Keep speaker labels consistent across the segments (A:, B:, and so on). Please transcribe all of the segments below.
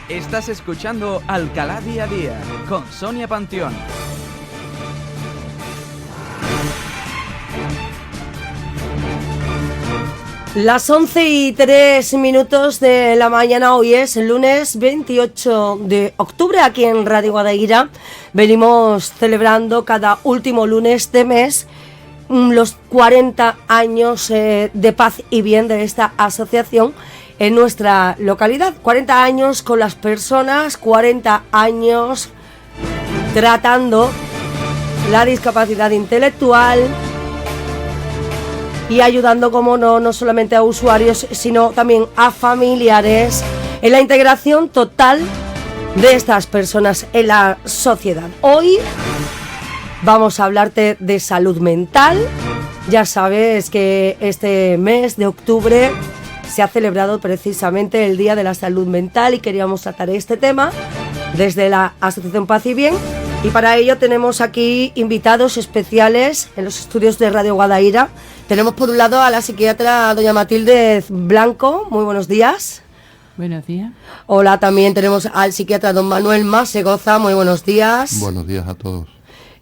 A: Estás escuchando Alcalá Día a Día con Sonia Panteón.
B: Las 11:03 de la mañana, hoy es el lunes 28 de octubre, aquí en Radio Guadaira. Venimos celebrando cada último lunes de mes los 40 años de paz y bien de esta asociación en nuestra localidad. 40 años con las personas, 40 años tratando la discapacidad intelectual y ayudando, como no solamente a usuarios, sino también a familiares en la integración total de estas personas en la sociedad. Hoy vamos a hablarte de salud mental. Ya sabes que este mes de octubre se ha celebrado precisamente el Día de la Salud Mental y queríamos tratar este tema desde la Asociación Paz y Bien. Y para ello tenemos aquí invitados especiales en los estudios de Radio Guadaira. Tenemos por un lado a la psiquiatra doña Matilde Blanco. Muy buenos días.
C: Buenos días.
B: Hola, también tenemos al psiquiatra don Manuel Masegoza. Muy buenos días.
D: Buenos días a todos.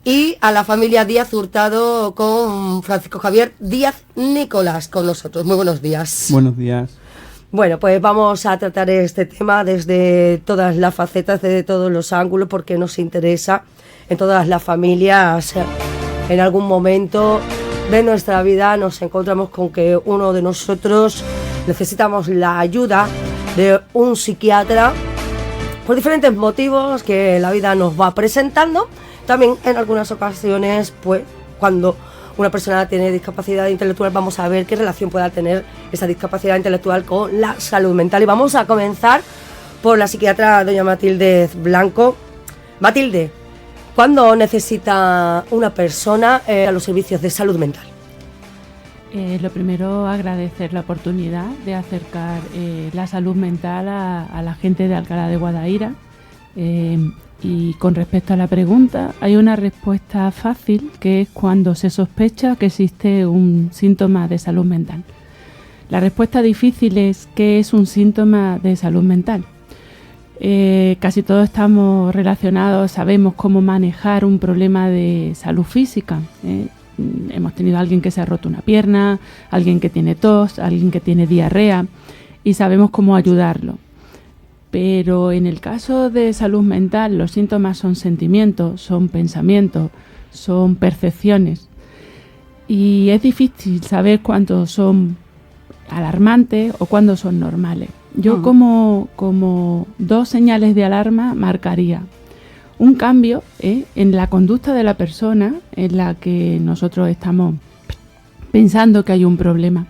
B: Y a la familia Díaz Hurtado con Francisco Javier Díaz Nicolás con nosotros. Muy buenos días.
E: Buenos días.
B: Bueno, pues vamos a tratar este tema desde todas las facetas, desde todos los ángulos, porque nos interesa en todas las familias. En algún momento de nuestra vida nos encontramos con que uno de nosotros necesitamos la ayuda de un psiquiatra por diferentes motivos que la vida nos va presentando. También en algunas ocasiones, pues cuando una persona tiene discapacidad intelectual, vamos a ver qué relación pueda tener esa discapacidad intelectual con la salud mental. Y vamos a comenzar por la psiquiatra doña Matilde Blanco. Matilde, ¿cuándo necesita una persona a los servicios de salud mental?
C: Lo primero, agradecer la oportunidad de acercar la salud mental a la gente de Alcalá de Guadaira. Y con respecto a la pregunta, hay una respuesta fácil, que es cuando se sospecha que existe un síntoma de salud mental. La respuesta difícil es ¿qué es un síntoma de salud mental? Casi todos estamos relacionados, sabemos cómo manejar un problema de salud física. Hemos tenido a alguien que se ha roto una pierna, alguien que tiene tos, alguien que tiene diarrea, y sabemos cómo ayudarlo. Pero en el caso de salud mental, los síntomas son sentimientos, son pensamientos, son percepciones. Y es difícil saber cuándo son alarmantes o cuándo son normales. Yo como dos señales de alarma marcaría un cambio en la conducta de la persona en la que nosotros estamos pensando que hay un problema.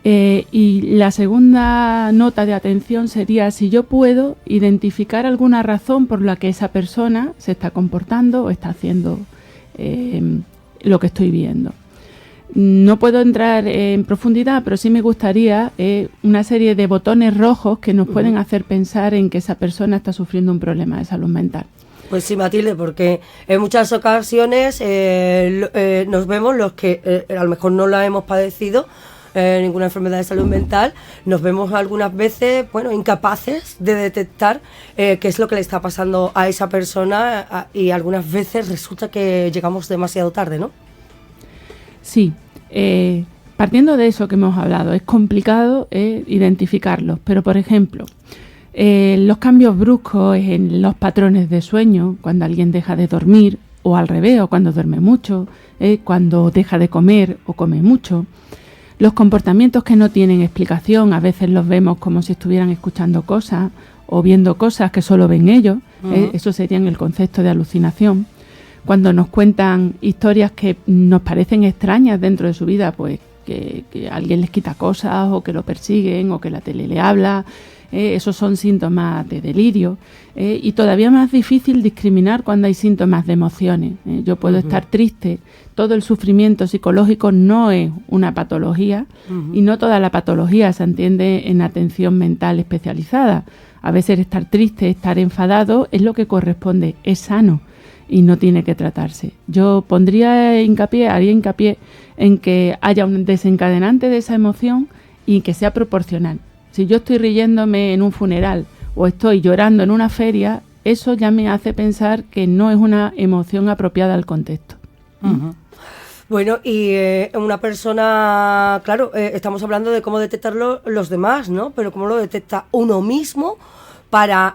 C: Y la segunda nota de atención sería si yo puedo identificar alguna razón por la que esa persona se está comportando o está haciendo lo que estoy viendo. No puedo entrar en profundidad, pero sí me gustaría una serie de botones rojos que nos pueden hacer pensar en que esa persona está sufriendo un problema de salud mental.
B: Pues sí, Matilde, porque en muchas ocasiones nos vemos los que a lo mejor no la hemos padecido, ninguna enfermedad de salud mental, nos vemos algunas veces, incapaces de detectar qué es lo que le está pasando a esa persona y algunas veces resulta que llegamos demasiado tarde, ¿no?
C: Sí, partiendo de eso que hemos hablado, es complicado identificarlos, pero por ejemplo, los cambios bruscos en los patrones de sueño, cuando alguien deja de dormir o al revés, o cuando duerme mucho, cuando deja de comer o come mucho. Los comportamientos que no tienen explicación, a veces los vemos como si estuvieran escuchando cosas o viendo cosas que solo ven ellos. Eso sería en el concepto de alucinación. Cuando nos cuentan historias que nos parecen extrañas dentro de su vida, pues que alguien les quita cosas o que lo persiguen o que la tele le habla. Esos son síntomas de delirio. Y todavía más difícil discriminar cuando hay síntomas de emociones. Yo puedo estar triste. Todo el sufrimiento psicológico no es una patología y no toda la patología se entiende en atención mental especializada. A veces estar triste, estar enfadado es lo que corresponde, es sano y no tiene que tratarse. Yo haría hincapié en que haya un desencadenante de esa emoción y que sea proporcional. Si yo estoy riéndome en un funeral o estoy llorando en una feria, eso ya me hace pensar que no es una emoción apropiada al contexto.
B: Uh-huh. Bueno, y una persona, claro, estamos hablando de cómo detectarlo los demás, ¿no? Pero cómo lo detecta uno mismo para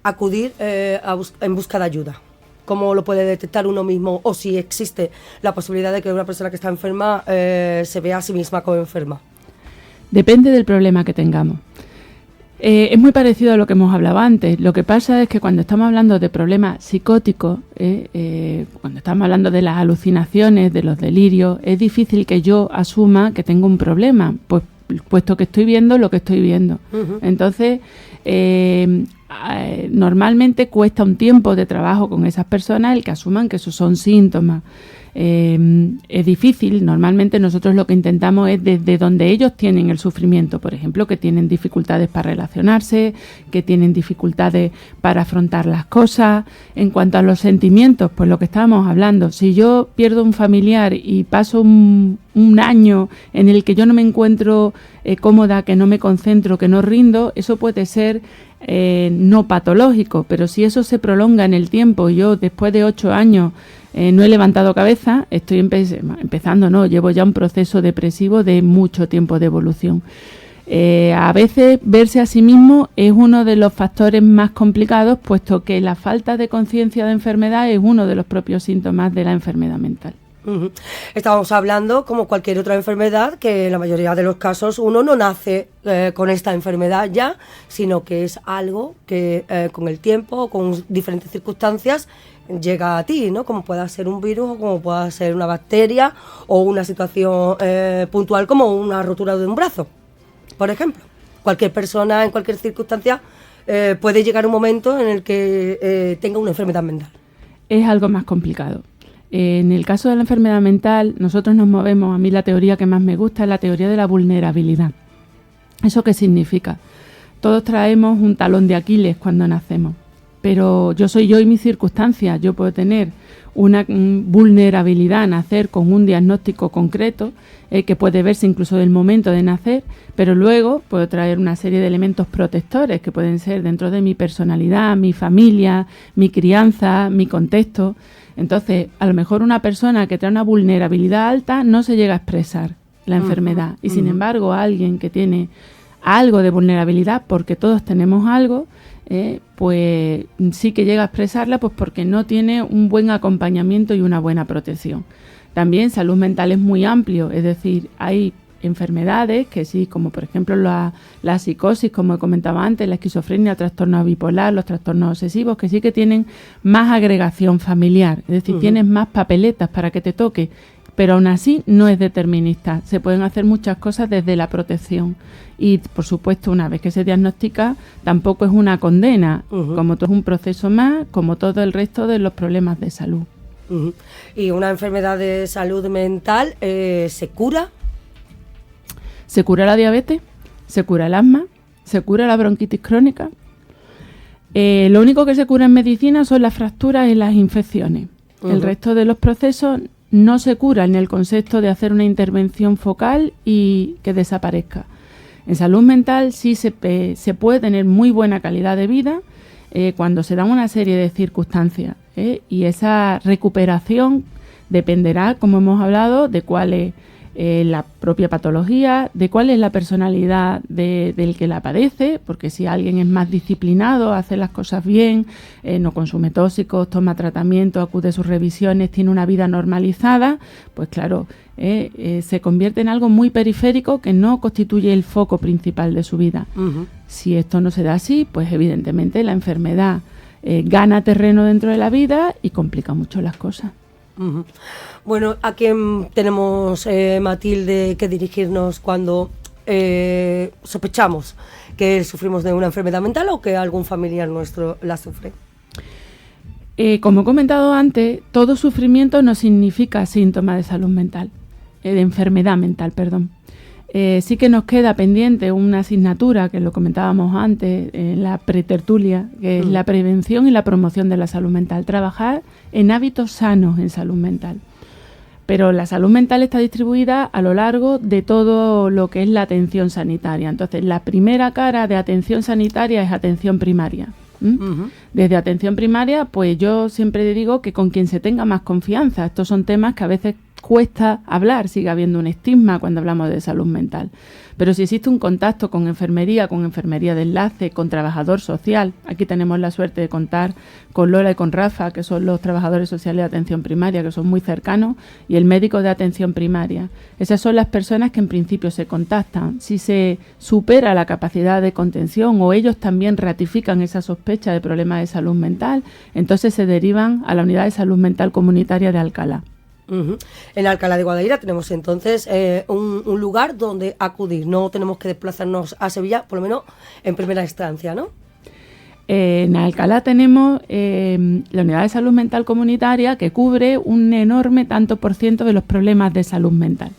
B: acudir en busca de ayuda. ¿Cómo lo puede detectar uno mismo? O si existe la posibilidad de que una persona que está enferma se vea a sí misma como enferma.
C: Depende del problema que tengamos. Es muy parecido a lo que hemos hablado antes. Lo que pasa es que cuando estamos hablando de problemas psicóticos, cuando estamos hablando de las alucinaciones, de los delirios, es difícil que yo asuma que tengo un problema, pues puesto que estoy viendo lo que estoy viendo. Uh-huh. Entonces, normalmente cuesta un tiempo de trabajo con esas personas el que asuman que esos son síntomas. Es difícil. Normalmente nosotros lo que intentamos es desde donde ellos tienen el sufrimiento, por ejemplo, que tienen dificultades para relacionarse, que tienen dificultades para afrontar las cosas. En cuanto a los sentimientos, pues lo que estábamos hablando, si yo pierdo un familiar y paso un año en el que yo no me encuentro cómoda, que no me concentro, que no rindo, eso puede ser no patológico, pero si eso se prolonga en el tiempo, yo después de 8 años no he levantado cabeza, estoy empezando, no, llevo ya un proceso depresivo de mucho tiempo de evolución. A veces verse a sí mismo es uno de los factores más complicados, puesto que la falta de conciencia de enfermedad es uno de los propios síntomas de la enfermedad mental.
B: Uh-huh. Estábamos hablando, como cualquier otra enfermedad, que en la mayoría de los casos uno no nace con esta enfermedad ya, sino que es algo que con el tiempo, con diferentes circunstancias, llega a ti, ¿no? Como pueda ser un virus o como pueda ser una bacteria o una situación puntual como una rotura de un brazo, por ejemplo. Cualquier persona en cualquier circunstancia puede llegar un momento en el que tenga una enfermedad mental.
C: Es algo más complicado. En el caso de la enfermedad mental, nosotros nos movemos, a mí la teoría que más me gusta es la teoría de la vulnerabilidad. ¿Eso qué significa? Todos traemos un talón de Aquiles cuando nacemos, pero yo soy yo y mis circunstancias. Yo puedo tener una vulnerabilidad a nacer con un diagnóstico concreto, que puede verse incluso del momento de nacer, pero luego puedo traer una serie de elementos protectores que pueden ser dentro de mi personalidad, mi familia, mi crianza, mi contexto. Entonces, a lo mejor una persona que trae una vulnerabilidad alta no se llega a expresar la enfermedad. Y sin embargo, alguien que tiene algo de vulnerabilidad, porque todos tenemos algo, pues sí que llega a expresarla, pues porque no tiene un buen acompañamiento y una buena protección. También salud mental es muy amplio, es decir, hay enfermedades que sí, como por ejemplo la psicosis, como he comentado antes, la esquizofrenia, el trastorno bipolar, los trastornos obsesivos, que sí que tienen más agregación familiar, es decir, tienes más papeletas para que te toque, pero aún así no es determinista. Se pueden hacer muchas cosas desde la protección y, por supuesto, una vez que se diagnostica, tampoco es una condena, como todo es un proceso más, como todo el resto de los problemas de salud.
B: ¿Y una enfermedad de salud mental se cura?
C: Se cura la diabetes, se cura el asma, se cura la bronquitis crónica. Lo único que se cura en medicina son las fracturas y las infecciones. El resto de los procesos no se cura en el concepto de hacer una intervención focal y que desaparezca. En salud mental sí se puede tener muy buena calidad de vida cuando se dan una serie de circunstancias, y esa recuperación dependerá, como hemos hablado, de cuál es la propia patología, de cuál es la personalidad del que la padece, porque si alguien es más disciplinado, hace las cosas bien, no consume tóxicos, toma tratamiento, acude a sus revisiones, tiene una vida normalizada, pues claro, se convierte en algo muy periférico que no constituye el foco principal de su vida. Si esto no se da así, pues evidentemente la enfermedad gana terreno dentro de la vida y complica mucho las cosas.
B: Bueno, ¿a quién tenemos, Matilde, que dirigirnos cuando sospechamos que sufrimos de una enfermedad mental o que algún familiar nuestro la sufre?
C: Como he comentado antes, todo sufrimiento no significa síntoma de salud mental, de enfermedad mental, perdón. Sí que nos queda pendiente una asignatura, que lo comentábamos antes, en la pretertulia, que es la prevención y la promoción de la salud mental. Trabajar en hábitos sanos en salud mental. Pero la salud mental está distribuida a lo largo de todo lo que es la atención sanitaria. Entonces, la primera cara de atención sanitaria es atención primaria. Desde atención primaria, pues yo siempre digo que con quien se tenga más confianza. Estos son temas que a veces cuesta hablar, sigue habiendo un estigma cuando hablamos de salud mental. Pero si existe un contacto con enfermería de enlace, con trabajador social, aquí tenemos la suerte de contar con Lola y con Rafa, que son los trabajadores sociales de atención primaria, que son muy cercanos, y el médico de atención primaria. Esas son las personas que en principio se contactan. Si se supera la capacidad de contención o ellos también ratifican esa sospecha de problemas de salud mental, entonces se derivan a la unidad de salud mental comunitaria de Alcalá.
B: En Alcalá de Guadaira tenemos entonces un lugar donde acudir, no tenemos que desplazarnos a Sevilla, por lo menos en primera instancia, ¿no?
C: En Alcalá tenemos la unidad de salud mental comunitaria que cubre un enorme tanto por ciento de los problemas de salud mental.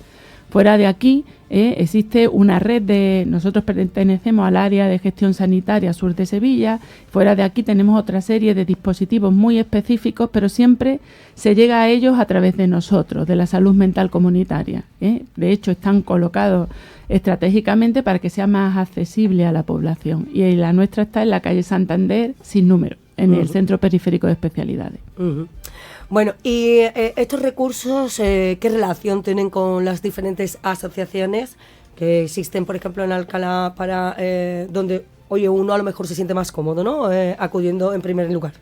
C: Fuera de aquí existe una red nosotros pertenecemos al área de gestión sanitaria sur de Sevilla. Fuera de aquí tenemos otra serie de dispositivos muy específicos, pero siempre se llega a ellos a través de nosotros, de la salud mental comunitaria. De hecho, están colocados estratégicamente para que sea más accesible a la población. Y la nuestra está en la calle Santander, sin número, en el Centro Periférico de Especialidades.
B: Bueno, y estos recursos, ¿qué relación tienen con las diferentes asociaciones que existen, por ejemplo, en Alcalá, para donde, oye, uno a lo mejor se siente más cómodo, ¿no? Acudiendo en primer lugar.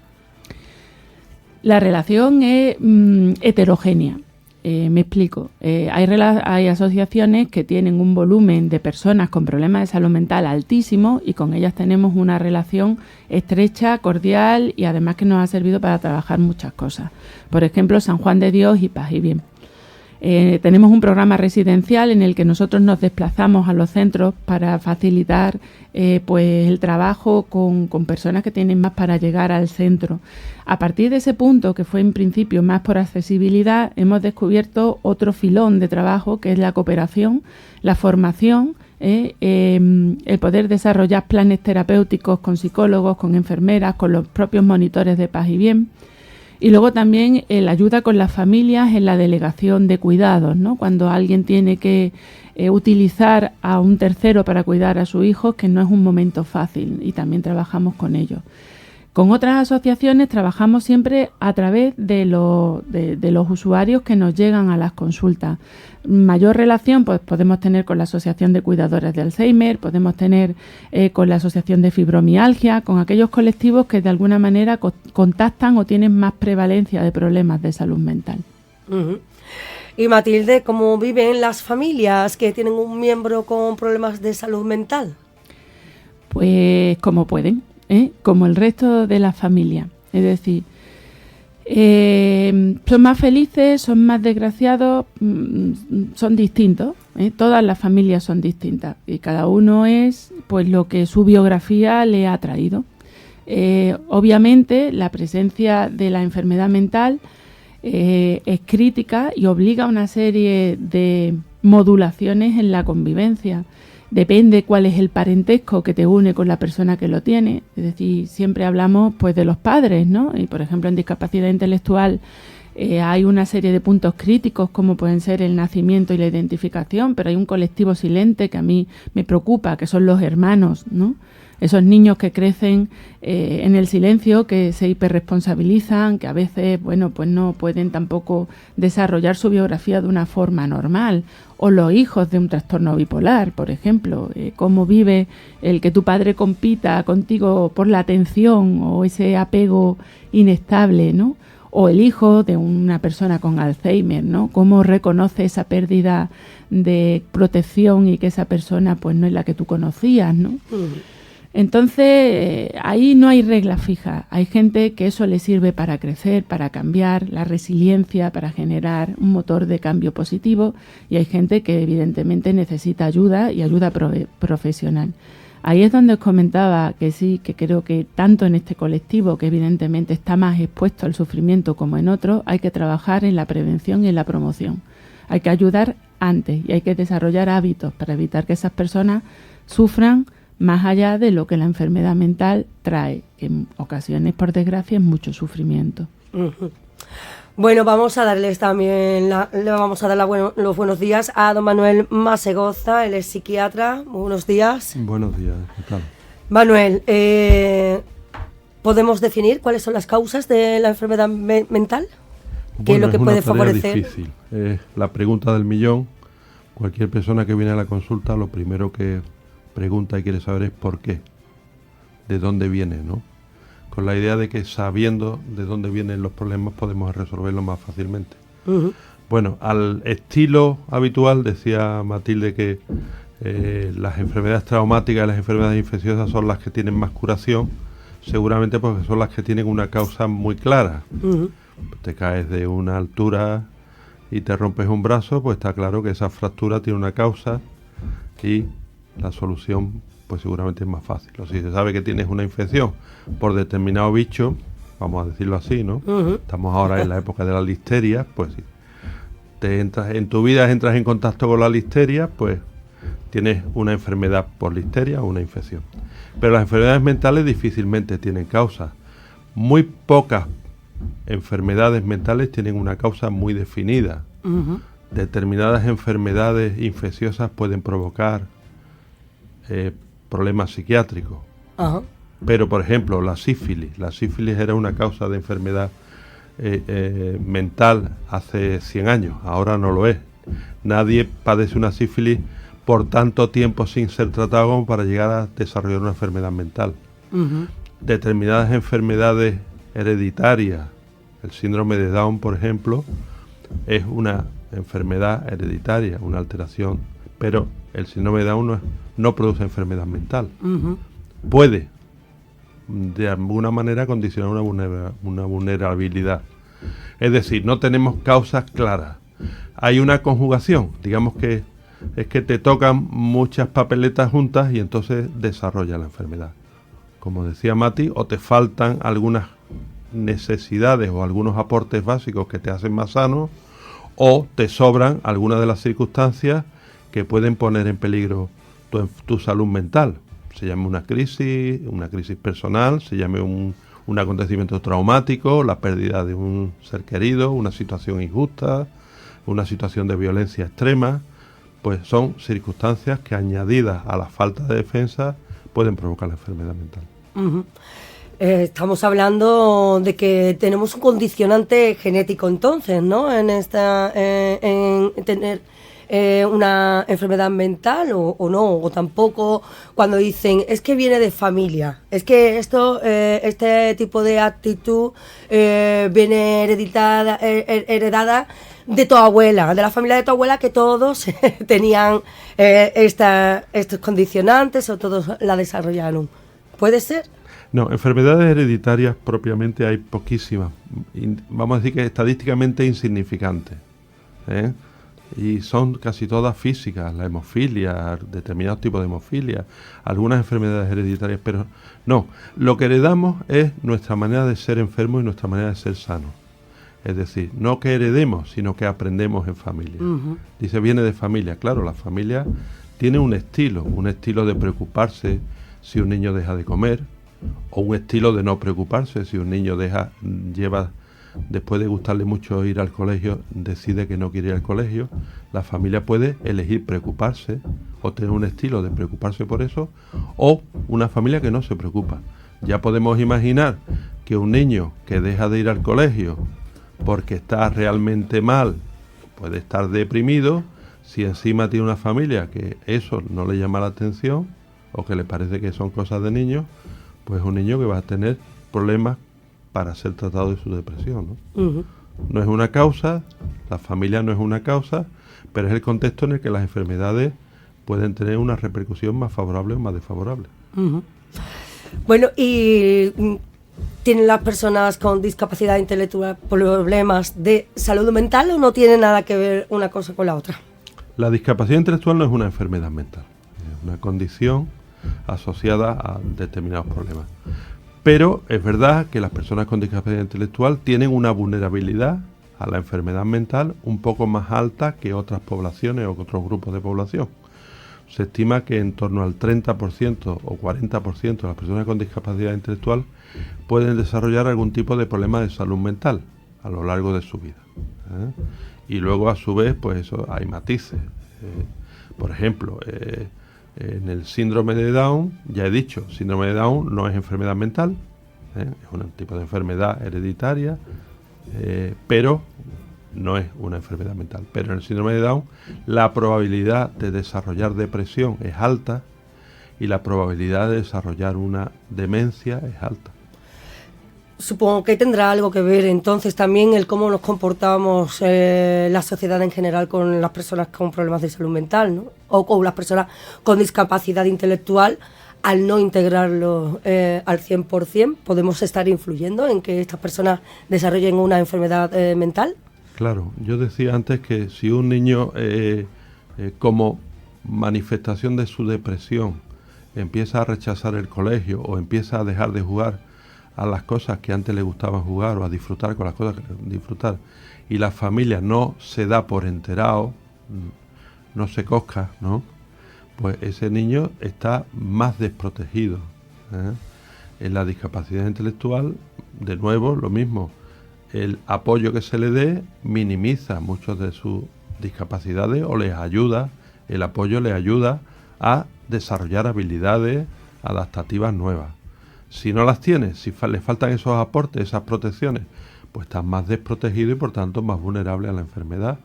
C: La relación es heterogénea. Me explico. Hay asociaciones que tienen un volumen de personas con problemas de salud mental altísimo y con ellas tenemos una relación estrecha, cordial y además que nos ha servido para trabajar muchas cosas. Por ejemplo, San Juan de Dios y Paz y Bien. Tenemos un programa residencial en el que nosotros nos desplazamos a los centros para facilitar pues el trabajo con personas que tienen más para llegar al centro. A partir de ese punto, que fue en principio más por accesibilidad, hemos descubierto otro filón de trabajo que es la cooperación, la formación, el poder desarrollar planes terapéuticos con psicólogos, con enfermeras, con los propios monitores de Paz y Bien. Y luego también la ayuda con las familias en la delegación de cuidados, ¿no? Cuando alguien tiene que utilizar a un tercero para cuidar a su hijo, que no es un momento fácil, y también trabajamos con ellos. Con otras asociaciones trabajamos siempre a través de los usuarios que nos llegan a las consultas. Mayor relación pues podemos tener con la Asociación de Cuidadoras de Alzheimer, podemos tener con la Asociación de Fibromialgia, con aquellos colectivos que de alguna manera contactan o tienen más prevalencia de problemas de salud mental.
B: Y Matilde, ¿cómo viven las familias que tienen un miembro con problemas de salud mental?
C: Pues como pueden. Como el resto de la familia. Es decir, son más felices, son más desgraciados, son distintos. Todas las familias son distintas y cada uno es pues lo que su biografía le ha traído. Obviamente la presencia de la enfermedad mental es crítica y obliga a una serie de modulaciones en la convivencia. Depende cuál es el parentesco que te une con la persona que lo tiene. Es decir, siempre hablamos pues de los padres, ¿no? Y por ejemplo en discapacidad intelectual hay una serie de puntos críticos como pueden ser el nacimiento y la identificación, pero hay un colectivo silente que a mí me preocupa, que son los hermanos, ¿no? Esos niños que crecen en el silencio, que se hiperresponsabilizan, que a veces, bueno, pues no pueden tampoco desarrollar su biografía de una forma normal. O los hijos de un trastorno bipolar, por ejemplo. Cómo vive el que tu padre compita contigo por la atención o ese apego inestable, ¿no? O el hijo de una persona con Alzheimer, ¿no? Cómo reconoce esa pérdida de protección y que esa persona pues no es la que tú conocías, ¿no? Entonces, ahí no hay regla fija. Hay gente que eso le sirve para crecer, para cambiar, la resiliencia, para generar un motor de cambio positivo, y hay gente que evidentemente necesita ayuda y ayuda profesional. Ahí es donde os comentaba que sí, que creo que tanto en este colectivo, que evidentemente está más expuesto al sufrimiento como en otros, hay que trabajar en la prevención y en la promoción. Hay que ayudar antes y hay que desarrollar hábitos para evitar que esas personas sufran más allá de lo que la enfermedad mental trae, que en ocasiones, por desgracia, es mucho sufrimiento.
B: Bueno, vamos a darles también, le vamos a dar los buenos días a don Manuel Masegoza, él es psiquiatra. Muy buenos días.
D: Buenos días, ¿qué tal?
B: Manuel, ¿podemos definir cuáles son las causas de la enfermedad mental? ¿Qué es lo que puede favorecer?
D: Es difícil, es la pregunta del millón. Cualquier persona que viene a la consulta, lo primero que pregunta y quiere saber es por qué, de dónde viene, ¿no? Con la idea de que sabiendo de dónde vienen los problemas podemos resolverlos más fácilmente.
B: Uh-huh.
D: Bueno, al estilo habitual, decía Matilde que las enfermedades traumáticas y las enfermedades infecciosas son las que tienen más curación, seguramente porque son las que tienen una causa muy clara.
B: Uh-huh.
D: Te caes de una altura y te rompes un brazo, pues está claro que esa fractura tiene una causa y la solución pues seguramente es más fácil. O si se sabe que tienes una infección por determinado bicho, vamos a decirlo así, ¿no?
B: Uh-huh.
D: Estamos ahora en la época de la listeria, pues si en tu vida entras en contacto con la listeria, pues tienes una enfermedad por listeria o una infección. Pero las enfermedades mentales difícilmente tienen causa. Muy pocas enfermedades mentales tienen una causa muy definida.
B: Uh-huh.
D: Determinadas enfermedades infecciosas pueden provocar problemas psiquiátricos.
B: Uh-huh.
D: Pero, por ejemplo, la sífilis era una causa de enfermedad mental hace 100 años, ahora no lo es. Nadie padece una sífilis por tanto tiempo sin ser tratado como para llegar a desarrollar una enfermedad mental.
B: Uh-huh.
D: Determinadas enfermedades hereditarias, el síndrome de Down, por ejemplo, es una enfermedad hereditaria, una alteración, pero el síndrome de Down no produce enfermedad mental.
B: Uh-huh.
D: Puede, de alguna manera, condicionar una vulnerabilidad. Es decir, no tenemos causas claras. Hay una conjugación, digamos que es que te tocan muchas papeletas juntas y entonces desarrolla la enfermedad. Como decía Mati, o te faltan algunas necesidades o algunos aportes básicos que te hacen más sano, o te sobran algunas de las circunstancias que pueden poner en peligro tu salud mental. Se llame una crisis personal, se llame un acontecimiento traumático, la pérdida de un ser querido, una situación injusta, una situación de violencia extrema, pues son circunstancias que añadidas a la falta de defensa pueden provocar la enfermedad mental.
B: Uh-huh. Estamos hablando de que tenemos un condicionante genético entonces, ¿no? En tener una enfermedad mental o no, o tampoco cuando dicen es que viene de familia, es que este tipo de actitud viene heredada de tu abuela, de la familia de tu abuela, que todos tenían estos condicionantes o todos la desarrollaron. ¿Puede ser?
D: No, enfermedades hereditarias propiamente hay poquísimas. Vamos a decir que estadísticamente insignificantes, ¿eh? Y son casi todas físicas, la hemofilia, determinados tipos de hemofilia, algunas enfermedades hereditarias, pero no, lo que heredamos es nuestra manera de ser enfermos y nuestra manera de ser sanos. Es decir, no que heredemos, sino que aprendemos en familia.
B: Uh-huh.
D: Dice, viene de familia. Claro, la familia tiene un estilo de preocuparse si un niño deja de comer, o un estilo de no preocuparse si un niño después de gustarle mucho ir al colegio, decide que no quiere ir al colegio. La familia puede elegir preocuparse o tener un estilo de preocuparse por eso, o una familia que no se preocupa. Ya podemos imaginar que un niño que deja de ir al colegio porque está realmente mal, puede estar deprimido, si encima tiene una familia que eso no le llama la atención o que le parece que son cosas de niños, pues un niño que va a tener problemas para ser tratado de su depresión, ¿no?
B: Uh-huh.
D: No es una causa, la familia no es una causa, pero es el contexto en el que las enfermedades pueden tener una repercusión más favorable o más desfavorable.
B: Uh-huh. Bueno, y ¿tienen las personas con discapacidad intelectual problemas de salud mental o no tiene nada que ver una cosa con la otra?
D: La discapacidad intelectual no es una enfermedad mental, es una condición asociada a determinados problemas. Pero es verdad que las personas con discapacidad intelectual tienen una vulnerabilidad a la enfermedad mental un poco más alta que otras poblaciones o otros grupos de población. Se estima que en torno al 30% o 40% de las personas con discapacidad intelectual pueden desarrollar algún tipo de problema de salud mental, a lo largo de su vida. Y luego, a su vez, pues eso, hay matices. Por ejemplo, en el síndrome de Down, ya he dicho, síndrome de Down no es enfermedad mental, es un tipo de enfermedad hereditaria, pero no es una enfermedad mental. Pero en el síndrome de Down la probabilidad de desarrollar depresión es alta y la probabilidad de desarrollar una demencia es alta.
B: Supongo que tendrá algo que ver entonces también el cómo nos comportamos la sociedad en general con las personas con problemas de salud mental, ¿no? O con las personas con discapacidad intelectual. Al no integrarlo al 100%, ¿podemos estar influyendo en que estas personas desarrollen una enfermedad mental?
D: Claro, yo decía antes que si un niño como manifestación de su depresión empieza a rechazar el colegio o empieza a dejar de jugar a las cosas que antes le gustaban jugar o a disfrutar con las cosas que disfrutar, y la familia no se da por enterado, no se cosca, ¿no? Pues ese niño está más desprotegido. En la discapacidad intelectual, de nuevo, lo mismo. El apoyo que se le dé minimiza muchas de sus discapacidades o les ayuda, el apoyo les ayuda a desarrollar habilidades adaptativas nuevas. Si no las tienes, si le faltan esos aportes, esas protecciones, pues estás más desprotegido y por tanto más vulnerable a la enfermedad.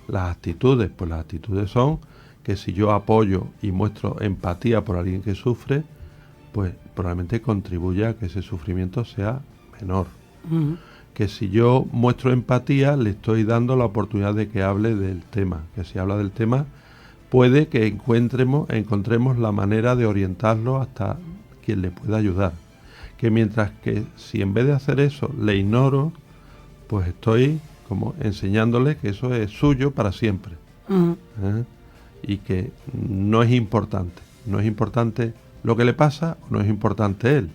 D: Las actitudes, pues las actitudes son que si yo apoyo y muestro empatía por alguien que sufre, pues probablemente contribuya a que ese sufrimiento sea menor. Que si yo muestro empatía, le estoy dando la oportunidad de que hable del tema. Que si habla del tema, puede que encontremos la manera de orientarlo hasta quien le pueda ayudar. Que mientras que si en vez de hacer eso le ignoro, pues estoy como enseñándole que eso es suyo para siempre. Y que no es importante. No es importante lo que le pasa, o no es importante él.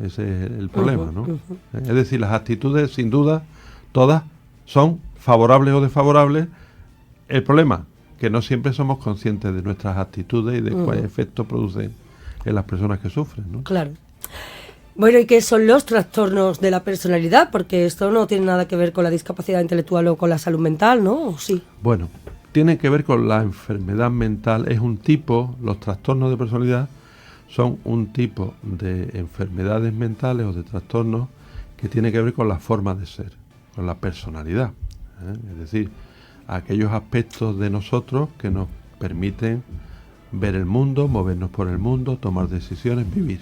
D: Ese es el problema, ¿no? Es decir, las actitudes, sin duda, todas son favorables o desfavorables. El problema, que no siempre somos conscientes de nuestras actitudes y de cuál efecto producen en las personas que sufren, ¿no?
B: Claro. Bueno, ¿y qué son los trastornos de la personalidad? Porque esto no tiene nada que ver con la discapacidad intelectual o con la salud mental, ¿no? ¿O sí?
D: Bueno, tiene que ver con la enfermedad mental. Es un tipo, los trastornos de personalidad son un tipo de enfermedades mentales o de trastornos que tiene que ver con la forma de ser, con la personalidad. Es decir, aquellos aspectos de nosotros que nos permiten ver el mundo, movernos por el mundo, tomar decisiones, vivir.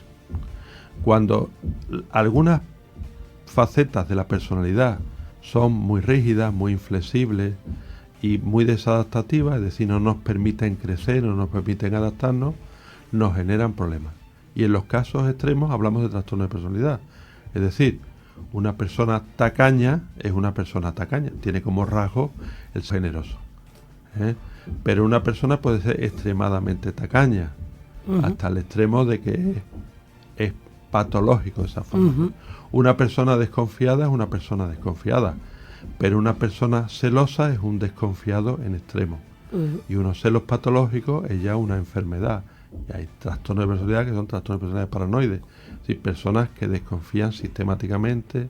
D: Cuando algunas facetas de la personalidad son muy rígidas, muy inflexibles y muy desadaptativas, es decir, no nos permiten crecer, no nos permiten adaptarnos, nos generan problemas. Y en los casos extremos hablamos de trastorno de personalidad. Es decir, una persona tacaña es una persona tacaña, tiene como rasgo el ser generoso. Pero una persona puede ser extremadamente tacaña, hasta el extremo de que es patológico esa forma. Una persona desconfiada es una persona desconfiada, pero una persona celosa es un desconfiado en extremo. Y unos celos patológicos es ya una enfermedad. Y hay trastornos de personalidad que son trastornos de personalidad paranoides, es decir, personas que desconfían sistemáticamente,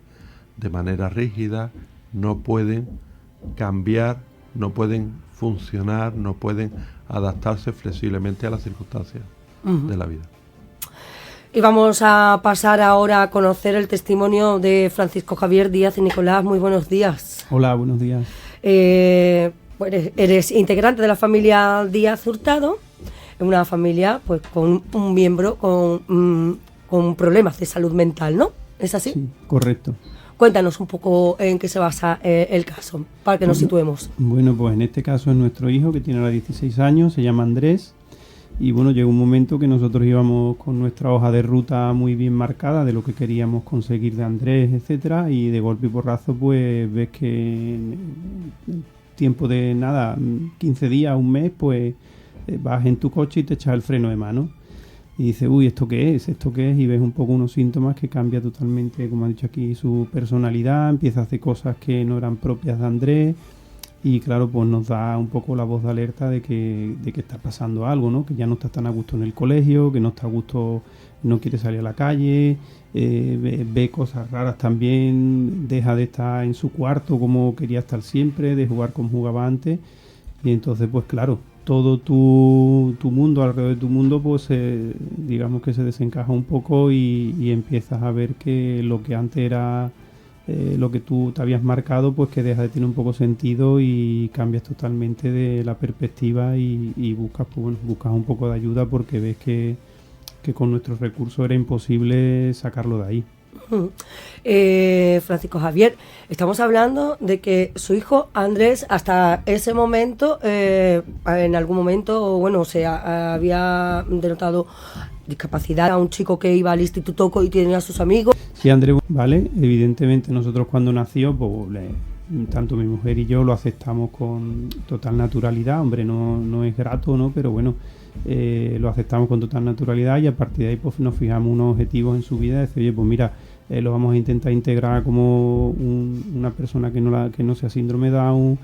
D: de manera rígida, no pueden cambiar, no pueden funcionar, no pueden adaptarse flexiblemente a las circunstancias de la vida.
B: Y vamos a pasar ahora a conocer el testimonio de Francisco Javier Díaz y Nicolás. Muy buenos días.
E: Hola, buenos días.
B: Pues eres integrante de la familia Díaz Hurtado, una familia pues con un miembro con problemas de salud mental, ¿no? ¿Es así?
E: Sí, correcto.
B: Cuéntanos un poco en qué se basa el caso, para que nos situemos.
E: Bueno, pues en este caso es nuestro hijo, que tiene ahora 16 años, se llama Andrés. Y bueno, llegó un momento que nosotros íbamos con nuestra hoja de ruta muy bien marcada de lo que queríamos conseguir de Andrés, etcétera, y de golpe y porrazo pues ves que en tiempo de nada, 15 días, un mes, pues vas en tu coche y te echas el freno de mano. Y dices, uy, ¿esto qué es? ¿Esto qué es? Y ves un poco unos síntomas que cambia totalmente, como ha dicho aquí, su personalidad, empieza a hacer cosas que no eran propias de Andrés, y claro, pues nos da un poco la voz de alerta de que está pasando algo, ¿no? Que ya no está tan a gusto en el colegio, que no está a gusto, no quiere salir a la calle, ve cosas raras también, deja de estar en su cuarto como quería estar siempre, de jugar como jugaba antes, y entonces pues claro, todo tu mundo, alrededor de tu mundo, pues digamos que se desencaja un poco y empiezas a ver que lo que antes era lo que tú te habías marcado, pues que deja de tener un poco sentido y cambias totalmente de la perspectiva y buscas, pues, bueno, buscas un poco de ayuda porque ves que con nuestros recursos era imposible sacarlo de ahí.
B: Francisco Javier, estamos hablando de que su hijo Andrés hasta ese momento, en algún momento, bueno, había denotado discapacidad a un chico que iba al instituto y tenía a sus amigos.
E: Sí, Andrés, vale, evidentemente nosotros cuando nació, pues tanto mi mujer y yo lo aceptamos con total naturalidad, hombre, no es grato, ¿no? Pero bueno, lo aceptamos con total naturalidad y a partir de ahí pues nos fijamos unos objetivos en su vida, de decir, oye, pues mira, lo vamos a intentar integrar como una persona que no sea síndrome Down,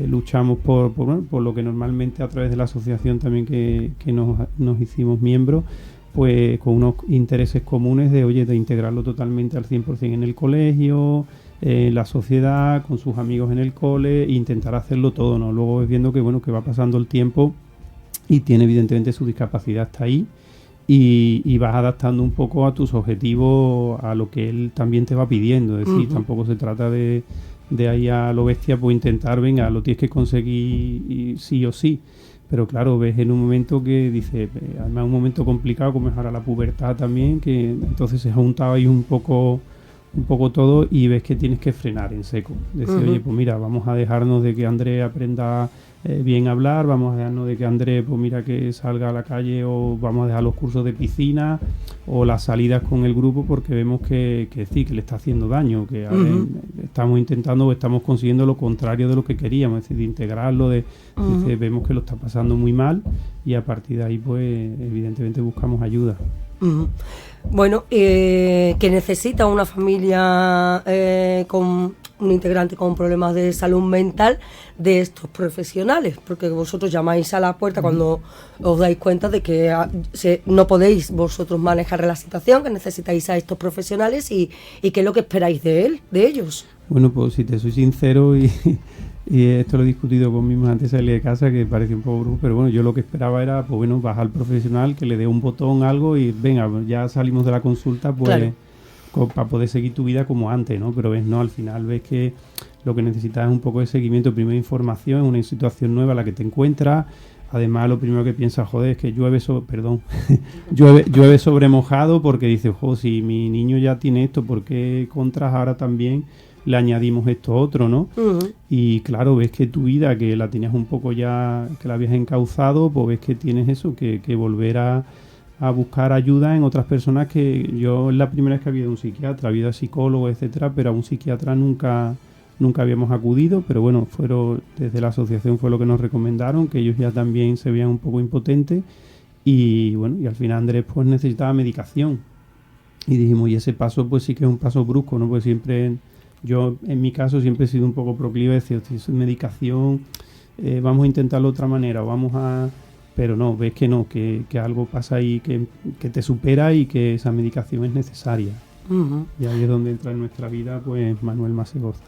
E: luchamos por lo que normalmente a través de la asociación también que nos hicimos miembros, pues con unos intereses comunes de, oye, de integrarlo totalmente al 100% en el colegio, en la sociedad, con sus amigos en el cole, e intentar hacerlo todo, ¿no? Luego ves viendo que, bueno, que va pasando el tiempo y tiene evidentemente su discapacidad hasta ahí y vas adaptando un poco a tus objetivos a lo que él también te va pidiendo, es decir, tampoco se trata de ahí a lo bestia, pues intentar, venga, lo tienes que conseguir sí o sí. Pero claro, ves en un momento que dice, además un momento complicado como es ahora la pubertad también, que entonces se juntaba ahí un poco todo y ves que tienes que frenar en seco. Decir, oye, pues mira, vamos a dejarnos de que Andrés aprenda bien a hablar, vamos a dejarnos de que Andrés, pues mira, que salga a la calle, o vamos a dejar los cursos de piscina o las salidas con el grupo porque vemos que sí, que le está haciendo daño, que estamos intentando o estamos consiguiendo lo contrario de lo que queríamos, es decir, de integrarlo, dice, vemos que lo está pasando muy mal y a partir de ahí pues evidentemente buscamos ayuda.
B: Bueno, que necesita una familia con un integrante con problemas de salud mental de estos profesionales, porque vosotros llamáis a la puerta cuando os dais cuenta de que no podéis vosotros manejar la situación, que necesitáis a estos profesionales y qué es lo que esperáis de ellos.
E: Bueno, pues si te soy sincero y esto lo he discutido con mi mamá antes de salir de casa, que parece un poco brusco, pero bueno, yo lo que esperaba era, pues bueno, bajar al profesional, que le dé un botón, algo y venga, ya salimos de la consulta, pues claro, para poder seguir tu vida como antes, ¿no? Pero ves, no, al final ves que lo que necesitas es un poco de seguimiento, primero información, una situación nueva a la que te encuentras. Además, lo primero que piensas, joder, es que llueve sobre mojado, porque dices, joder, si mi niño ya tiene esto, ¿por qué contras ahora también le añadimos esto otro, ¿no? Y claro, ves que tu vida, que la tenías un poco ya, que la habías encauzado, pues ves que tienes eso, que volver a buscar ayuda en otras personas. Que yo es la primera vez que había ido a un psiquiatra, había ido a psicólogo, etcétera, pero a un psiquiatra nunca habíamos acudido, pero bueno, desde la asociación fue lo que nos recomendaron, que ellos ya también se veían un poco impotentes y bueno, y al final Andrés pues necesitaba medicación y dijimos, y ese paso pues sí que es un paso brusco, ¿no? Pues siempre, yo en mi caso siempre he sido un poco proclive a decir, si es medicación, vamos a intentarlo de otra manera, pero no, ves que no, que algo pasa ahí que te supera y que esa medicación es necesaria. Y ahí es donde entra en nuestra vida pues Manuel Masegoza.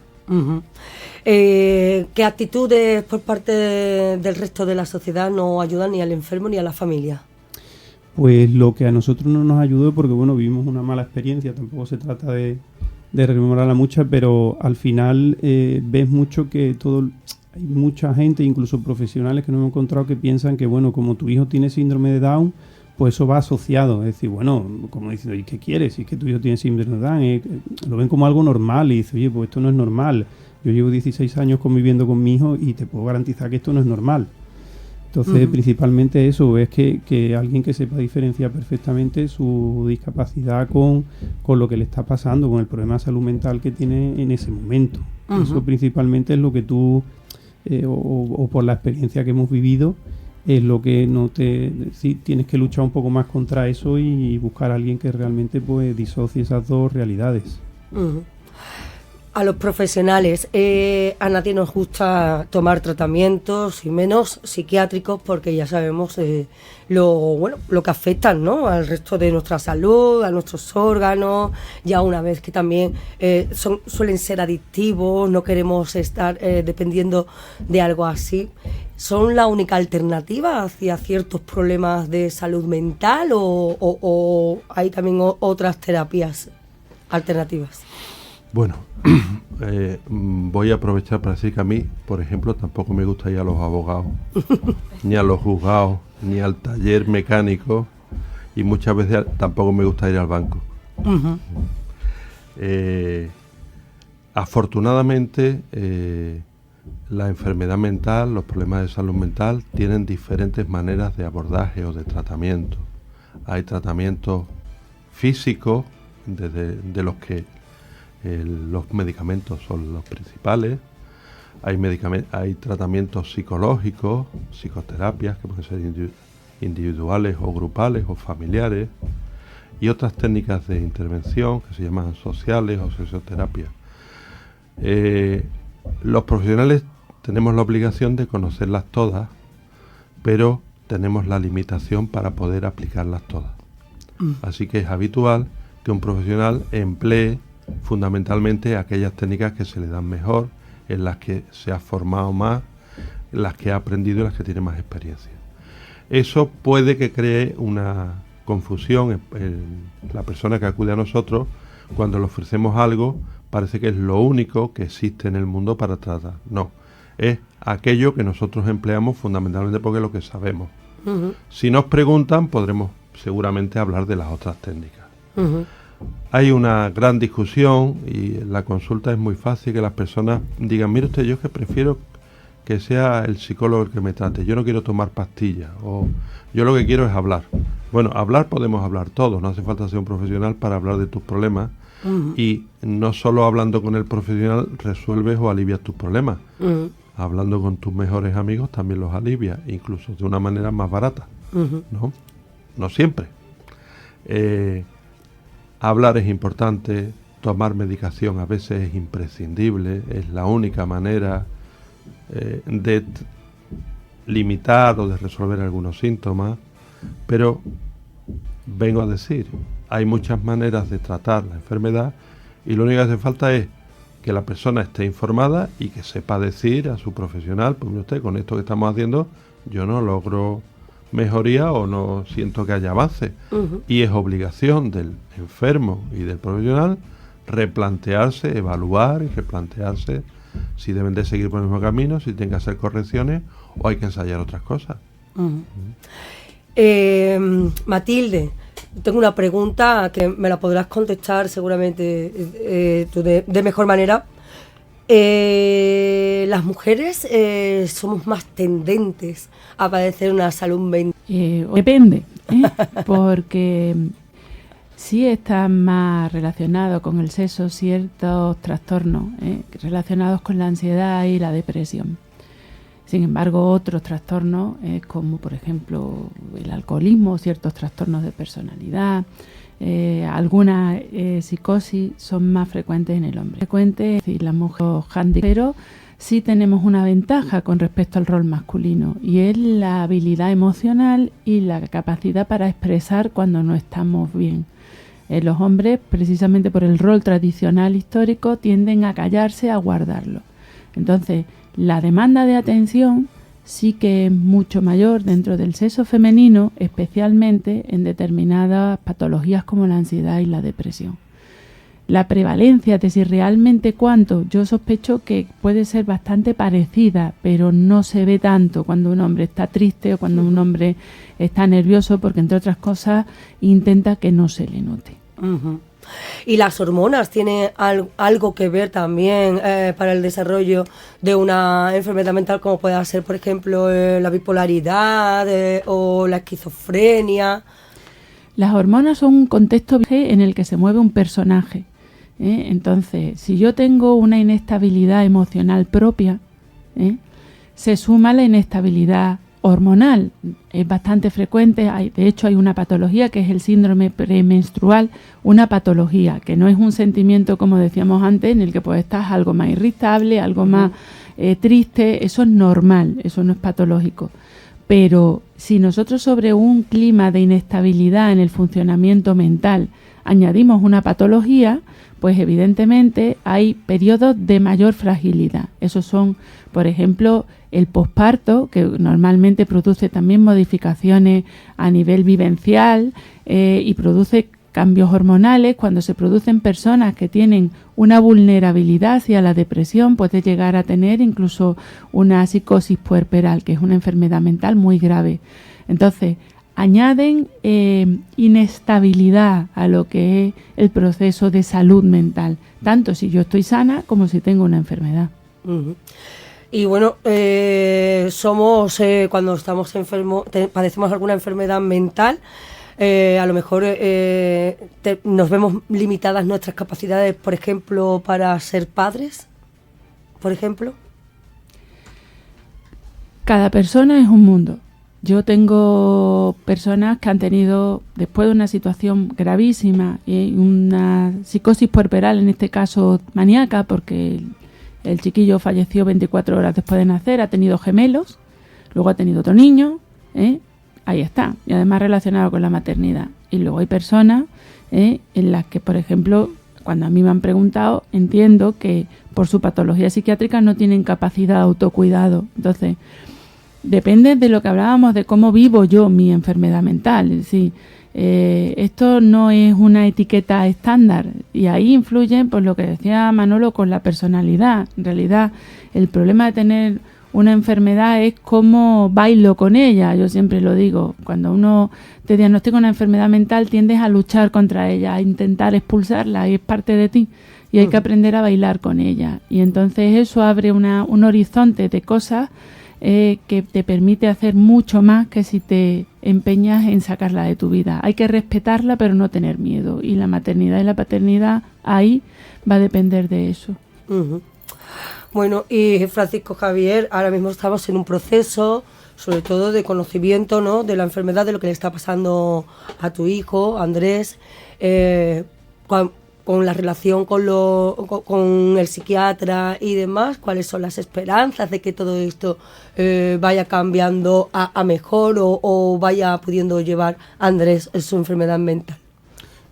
B: ¿Qué actitudes por parte del resto de la sociedad no ayudan ni al enfermo ni a la familia?
E: Pues lo que a nosotros no nos ayudó, porque bueno, vivimos una mala experiencia, tampoco se trata de rememorarla mucha, pero al final ves mucho que hay mucha gente, incluso profesionales que nos hemos encontrado, que piensan que bueno, como tu hijo tiene síndrome de Down, pues eso va asociado, es decir, bueno, como diciendo, ¿y qué quieres? Si es que tu hijo tiene síndrome de Down, lo ven como algo normal y dicen, oye, pues esto no es normal. Yo llevo 16 años conviviendo con mi hijo y te puedo garantizar que esto no es normal. Entonces, principalmente eso, es que alguien que sepa diferenciar perfectamente su discapacidad con lo que le está pasando, con el problema de salud mental que tiene en ese momento. Eso principalmente es lo que tú, o por la experiencia que hemos vivido, es lo que sí, tienes que luchar un poco más contra eso y buscar a alguien que realmente pues disocie esas dos realidades.
B: a los profesionales. A nadie nos gusta tomar tratamientos y menos psiquiátricos porque ya sabemos lo que afectan, ¿no?, al resto de nuestra salud, a nuestros órganos, ya una vez que también suelen ser adictivos, no queremos estar dependiendo de algo así. ¿Son la única alternativa hacia ciertos problemas de salud mental o hay también otras terapias alternativas?
D: Bueno, voy a aprovechar para decir que a mí, por ejemplo, tampoco me gusta ir a los abogados, ni a los juzgados, ni al taller mecánico, y muchas veces tampoco me gusta ir al banco.
B: Uh-huh.
D: Afortunadamente, la enfermedad mental, los problemas de salud mental, tienen diferentes maneras de abordaje o de tratamiento. Hay tratamientos físicos, de los que los medicamentos son los principales. Hay tratamientos psicológicos, psicoterapias que pueden ser individuales o grupales o familiares, y otras técnicas de intervención que se llaman sociales o socioterapia. Los profesionales tenemos la obligación de conocerlas todas, pero tenemos la limitación para poder aplicarlas todas. Así que es habitual que un profesional emplee fundamentalmente aquellas técnicas que se le dan mejor, en las que se ha formado más, en las que ha aprendido y las que tiene más experiencia. Eso puede que cree una confusión en la persona que acude a nosotros. Cuando le ofrecemos algo, parece que es lo único que existe en el mundo para tratar. No, es aquello que nosotros empleamos fundamentalmente porque es lo que sabemos. Uh-huh. Si nos preguntan, podremos seguramente hablar de las otras técnicas. Uh-huh. Hay una gran discusión y en la consulta es muy fácil que las personas digan: mire usted, yo es que prefiero que sea el psicólogo el que me trate, yo no quiero tomar pastillas, o yo lo que quiero es hablar. Bueno, hablar podemos hablar todos, no hace falta ser un profesional para hablar de tus problemas. Uh-huh. Y no solo hablando con el profesional resuelves o alivias tus problemas. Uh-huh. Hablando con tus mejores amigos también los alivias, incluso de una manera más barata. Uh-huh. No siempre. Hablar es importante, tomar medicación a veces es imprescindible, es la única manera de limitar o de resolver algunos síntomas, pero vengo a decir, hay muchas maneras de tratar la enfermedad y lo único que hace falta es que la persona esté informada y que sepa decir a su profesional: pues mire usted, con esto que estamos haciendo yo no logro mejoría o no siento que haya avance. Uh-huh. Y es obligación del enfermo y del profesional replantearse, evaluar y replantearse si deben de seguir por el mismo camino, si tienen que hacer correcciones o hay que ensayar otras cosas.
B: Uh-huh. Matilde, tengo una pregunta que me la podrás contestar seguramente tú de mejor manera. Las mujeres somos más tendentes a padecer una salud mental.
C: Depende, porque sí están más relacionados con el sexo ciertos trastornos relacionados con la ansiedad y la depresión. Sin embargo, otros trastornos, como por ejemplo el alcoholismo, ciertos trastornos de personalidad, algunas psicosis son más frecuentes en el hombre. Frecuentes, es decir, las mujeres handicap, pero sí tenemos una ventaja con respecto al rol masculino, y es la habilidad emocional y la capacidad para expresar cuando no estamos bien. Los hombres, precisamente por el rol tradicional histórico, tienden a callarse, a guardarlo. Entonces, la demanda de atención sí que es mucho mayor dentro del sexo femenino, especialmente en determinadas patologías como la ansiedad y la depresión. La prevalencia, es decir, realmente cuánto, yo sospecho que puede ser bastante parecida, pero no se ve tanto cuando un hombre está triste o cuando un hombre está nervioso, porque entre otras cosas intenta que no se le note.
B: Uh-huh. ¿Y las hormonas tienen algo que ver también para el desarrollo de una enfermedad mental, como pueda ser, por ejemplo, la bipolaridad o la esquizofrenia?
C: Las hormonas son un contexto en el que se mueve un personaje. Entonces, si yo tengo una inestabilidad emocional propia, se suma la inestabilidad hormonal. Es bastante frecuente, de hecho hay una patología que es el síndrome premenstrual, una patología que no es un sentimiento, como decíamos antes, en el que pues estás algo más irritable, algo más triste. Eso es normal, eso no es patológico. Pero si nosotros sobre un clima de inestabilidad en el funcionamiento mental añadimos una patología, pues evidentemente hay periodos de mayor fragilidad. Esos son, por ejemplo, el posparto, que normalmente produce también modificaciones a nivel vivencial y produce cambios hormonales. Cuando se producen personas que tienen una vulnerabilidad hacia la depresión, puede llegar a tener incluso una psicosis puerperal, que es una enfermedad mental muy grave. Entonces, añaden inestabilidad a lo que es el proceso de salud mental, tanto si yo estoy sana como si tengo una enfermedad.
B: Uh-huh. Y bueno, cuando estamos enfermos, padecemos alguna enfermedad mental, a lo mejor nos vemos limitadas nuestras capacidades, por ejemplo, para ser padres, por ejemplo.
C: Cada persona es un mundo. Yo tengo personas que han tenido, después de una situación gravísima, una psicosis puerperal, en este caso maníaca, porque el chiquillo falleció 24 horas después de nacer, ha tenido gemelos, luego ha tenido otro niño, ahí está, y además relacionado con la maternidad. Y luego hay personas en las que, por ejemplo, cuando a mí me han preguntado, entiendo que por su patología psiquiátrica no tienen capacidad de autocuidado. Entonces, depende de lo que hablábamos de cómo vivo yo mi enfermedad mental. Es decir, esto no es una etiqueta estándar y ahí influye, pues lo que decía Manolo, con la personalidad. En realidad, el problema de tener una enfermedad es cómo bailo con ella. Yo siempre lo digo, cuando uno te diagnostica una enfermedad mental tiendes a luchar contra ella, a intentar expulsarla, y es parte de ti y hay que aprender a bailar con ella. Y entonces eso abre un horizonte de cosas que te permite hacer mucho más que si te empeñas en sacarla de tu vida. Hay que respetarla, pero no tener miedo. Y la maternidad y la paternidad ahí va a depender de eso.
B: Uh-huh. Bueno, y Francisco Javier, ahora mismo estamos en un proceso, sobre todo de conocimiento, ¿no?, de la enfermedad, de lo que le está pasando a tu hijo, Andrés, con la relación con el psiquiatra y demás. ¿Cuáles son las esperanzas de que todo esto vaya cambiando a mejor o vaya pudiendo llevar a Andrés su enfermedad mental?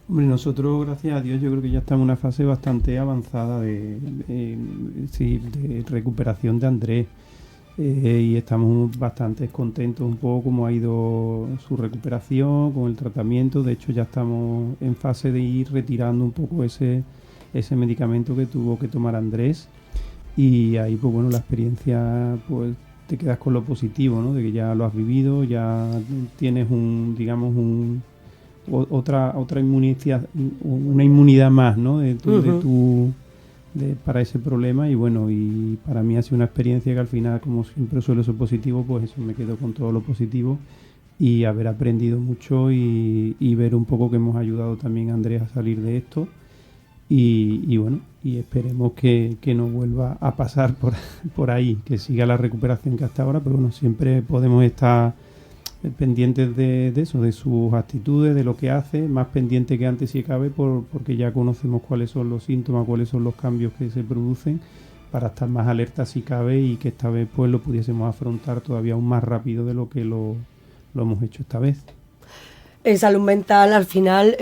E: Hombre, nosotros, gracias a Dios, yo creo que ya estamos en una fase bastante avanzada de recuperación de Andrés, y estamos bastante contentos un poco cómo ha ido su recuperación con el tratamiento. De hecho, ya estamos en fase de ir retirando un poco ese medicamento que tuvo que tomar Andrés, y ahí, pues bueno, la experiencia, pues te quedas con lo positivo, ¿no?, de que ya lo has vivido, ya tienes otra inmunidad, una inmunidad más, ¿no?, para ese problema. Y bueno, y para mí ha sido una experiencia que al final, como siempre suele ser positivo, pues eso, me quedo con todo lo positivo y haber aprendido mucho y ver un poco que hemos ayudado también a Andrés a salir de esto, y bueno, y esperemos que no vuelva a pasar por ahí, que siga la recuperación que hasta ahora, pero bueno, siempre podemos estar pendientes de eso, de sus actitudes, de lo que hace, más pendiente que antes si cabe, porque ya conocemos cuáles son los síntomas, cuáles son los cambios que se producen, para estar más alerta si cabe, y que esta vez pues lo pudiésemos afrontar todavía aún más rápido de lo que lo hemos hecho esta vez.
B: En salud mental, al final,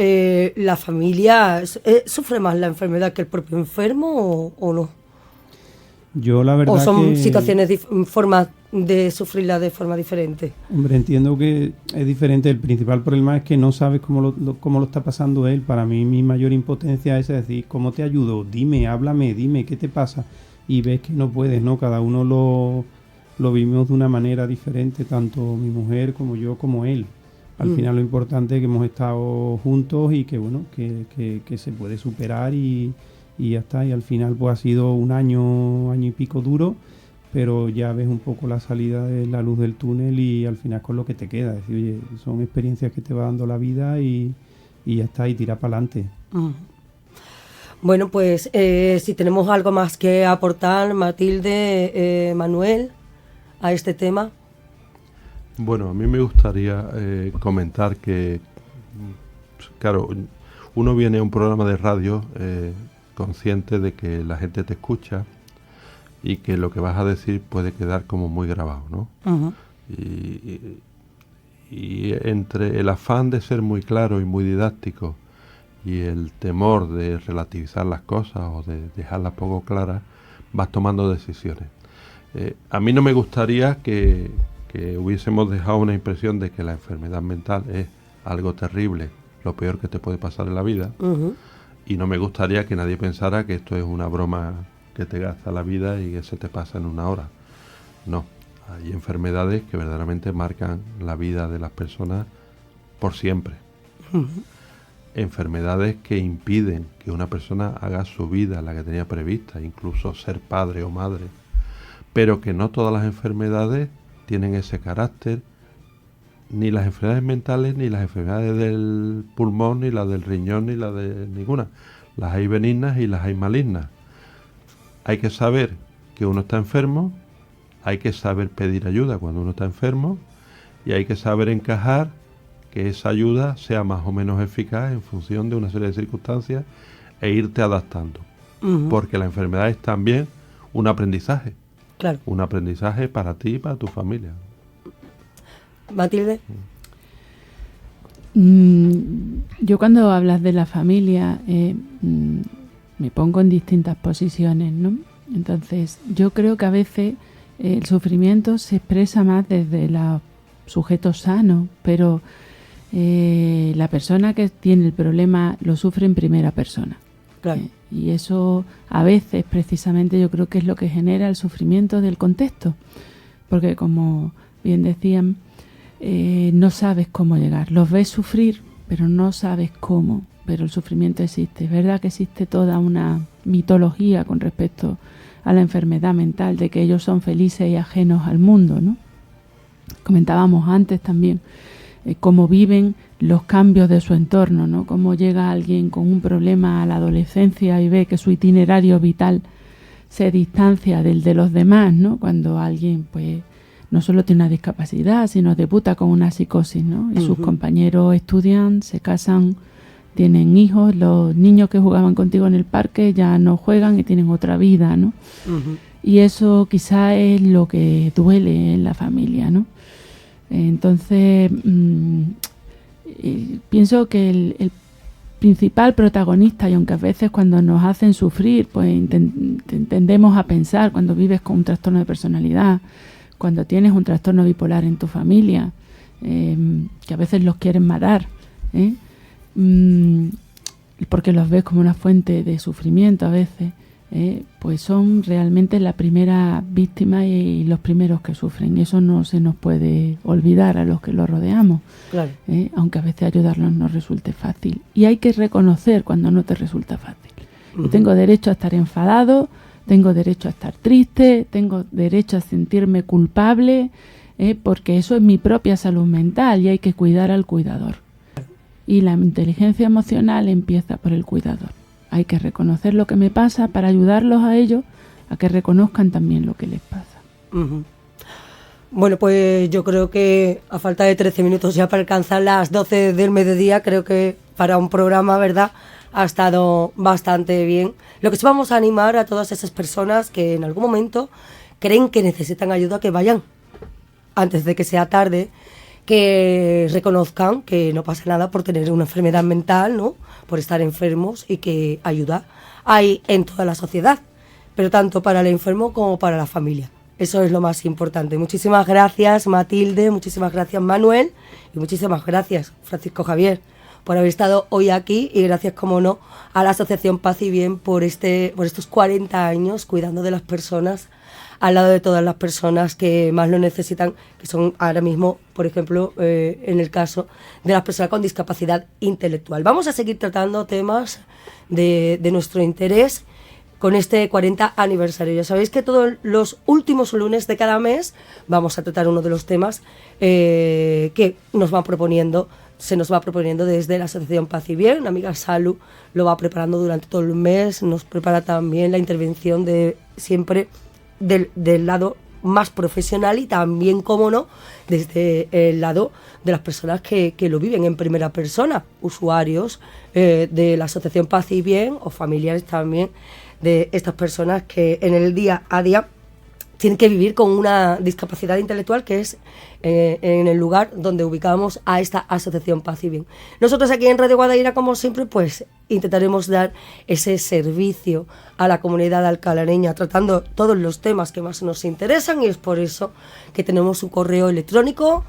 B: la familia sufre más la enfermedad que el propio enfermo, o no.
E: Yo la verdad,
B: ¿o son
E: que
B: situaciones, formas de sufrirla de forma diferente?
E: Hombre, entiendo que es diferente. El principal problema es que no sabes cómo lo está pasando él. Para mí, mi mayor impotencia es decir, ¿cómo te ayudo? Dime, háblame, dime, ¿qué te pasa? Y ves que no puedes, ¿no? Cada uno lo vivimos de una manera diferente, tanto mi mujer como yo, como él. Al final lo importante es que hemos estado juntos y que, bueno, que se puede superar y ya está. Y al final pues ha sido un año y pico duro, pero ya ves un poco la salida de la luz del túnel, y al final con lo que te queda. Es decir, oye, son experiencias que te va dando la vida y ya está, y tira para adelante.
B: Bueno, pues si tenemos algo más que aportar, Matilde, Manuel, a este tema.
D: Bueno, a mí me gustaría comentar que, claro, uno viene a un programa de radio consciente de que la gente te escucha y que lo que vas a decir puede quedar como muy grabado, ¿no?
B: Ujú.
D: Y entre el afán de ser muy claro y muy didáctico y el temor de relativizar las cosas o de dejarlas poco claras, vas tomando decisiones. A mí no me gustaría que hubiésemos dejado una impresión de que la enfermedad mental es algo terrible, lo peor que te puede pasar en la vida,
B: Ujú.
D: y no me gustaría que nadie pensara que esto es una broma que te gasta la vida y que se te pasa en una hora. No, hay enfermedades que verdaderamente marcan la vida de las personas por siempre. Enfermedades que impiden que una persona haga su vida, la que tenía prevista, incluso ser padre o madre, pero que no todas las enfermedades tienen ese carácter, ni las enfermedades mentales, ni las enfermedades del pulmón, ni las del riñón, ni las de ninguna. Las hay benignas y las hay malignas. Hay que saber que uno está enfermo, hay que saber pedir ayuda cuando uno está enfermo y hay que saber encajar que esa ayuda sea más o menos eficaz en función de una serie de circunstancias e irte adaptando.
B: Ujú.
D: Porque la enfermedad es también un aprendizaje.
B: Claro.
D: Un aprendizaje para ti y para tu familia.
B: Matilde.
C: Yo cuando hablas de la familia me pongo en distintas posiciones, ¿no? Entonces yo creo que a veces el sufrimiento se expresa más desde los sujetos sanos, pero la persona que tiene el problema lo sufre en primera persona.
B: Claro.
C: Y eso a veces precisamente yo creo que es lo que genera el sufrimiento del contexto, porque como bien decían, no sabes cómo llegar, los ves sufrir pero no sabes cómo, pero el sufrimiento existe. Es verdad que existe toda una mitología con respecto a la enfermedad mental, de que ellos son felices y ajenos al mundo, ¿no? Comentábamos antes también cómo viven los cambios de su entorno, ¿no? Cómo llega alguien con un problema a la adolescencia y ve que su itinerario vital se distancia del de los demás, ¿no? Cuando alguien, pues, no solo tiene una discapacidad, sino debuta con una psicosis, ¿no? Y sus compañeros estudian, se casan, tienen hijos, los niños que jugaban contigo en el parque ya no juegan y tienen otra vida, ¿no? Y eso quizá es lo que duele en la familia, ¿no? Entonces, pienso que el principal protagonista, y aunque a veces cuando nos hacen sufrir, pues tendemos a pensar, cuando vives con un trastorno de personalidad, cuando tienes un trastorno bipolar en tu familia, que a veces los quieren matar, porque los ves como una fuente de sufrimiento a veces, pues son realmente la primera víctima y los primeros que sufren. Y eso no se nos puede olvidar a los que los rodeamos,
B: Claro.
C: aunque a veces ayudarlos no resulte fácil. Y hay que reconocer cuando no te resulta fácil. Yo tengo derecho a estar enfadado, tengo derecho a estar triste, tengo derecho a sentirme culpable, porque eso es mi propia salud mental y hay que cuidar al cuidador. Y la inteligencia emocional empieza por el cuidador. Hay que reconocer lo que me pasa para ayudarlos a ellos a que reconozcan también lo que les pasa.
B: Ujú. Bueno, pues yo creo que a falta de 13 minutos ya para alcanzar las 12 del mediodía, creo que para un programa, ¿verdad?, ha estado bastante bien. Lo que sí vamos a animar a todas esas personas que en algún momento creen que necesitan ayuda, que vayan antes de que sea tarde, que reconozcan que no pasa nada por tener una enfermedad mental, ¿no?, por estar enfermos, y que ayuda hay en toda la sociedad, pero tanto para el enfermo como para la familia. Eso es lo más importante. Muchísimas gracias, Matilde, muchísimas gracias, Manuel, y muchísimas gracias, Francisco Javier, por haber estado hoy aquí, y gracias, como no, a la Asociación Paz y Bien por estos 40 años cuidando de las personas, al lado de todas las personas que más lo necesitan, que son ahora mismo, por ejemplo, en el caso de las personas con discapacidad intelectual. Vamos a seguir tratando temas de nuestro interés con este 40 aniversario. Ya sabéis que todos los últimos lunes de cada mes vamos a tratar uno de los temas que nos van proponiendo, se nos va proponiendo desde la Asociación Paz y Bien. Una amiga Salu lo va preparando durante todo el mes, nos prepara también la intervención de siempre del lado más profesional y también, como no, desde el lado de las personas que lo viven en primera persona, usuarios de la Asociación Paz y Bien o familiares también de estas personas que en el día a día tienen que vivir con una discapacidad intelectual, que es en el lugar donde ubicamos a esta Asociación Paz y Bien. Nosotros aquí en Radio Guadaira, como siempre, pues intentaremos dar ese servicio a la comunidad alcalareña, tratando todos los temas que más nos interesan, y es por eso que tenemos un correo electrónico.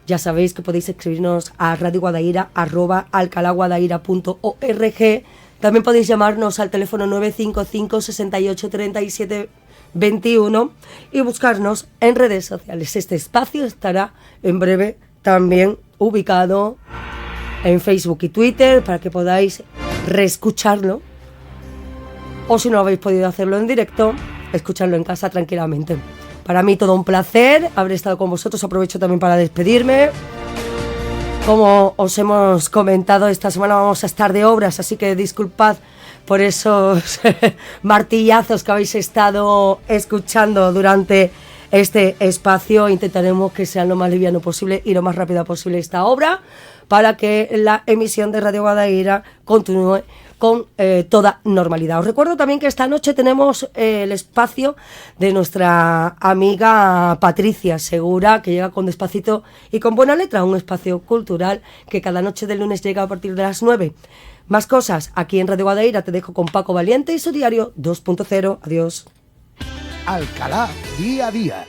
B: Ya sabéis que podéis escribirnos a radioguadaira@alcalaguadaira.org. También podéis llamarnos al teléfono 955 68 37 21 y buscarnos en redes sociales. Este espacio estará en breve también ubicado en Facebook y Twitter para que podáis reescucharlo, o si no habéis podido hacerlo en directo, escucharlo en casa tranquilamente. Para mí todo un placer haber estado con vosotros. Aprovecho también para despedirme. Como os hemos comentado, esta semana vamos a estar de obras, así que disculpad por esos martillazos que habéis estado escuchando durante este espacio. Intentaremos que sea lo más liviano posible y lo más rápida posible esta obra, para que la emisión de Radio Guadaira continúe con toda normalidad. Os recuerdo también que esta noche tenemos el espacio de nuestra amiga Patricia Segura, que llega con Despacito y con Buena Letra, un espacio cultural que cada noche del lunes llega a partir de las 9. Más cosas aquí en Radio Guadaira. Te dejo con Paco Valiente y su diario 2.0. Adiós.
F: Alcalá Día a Día.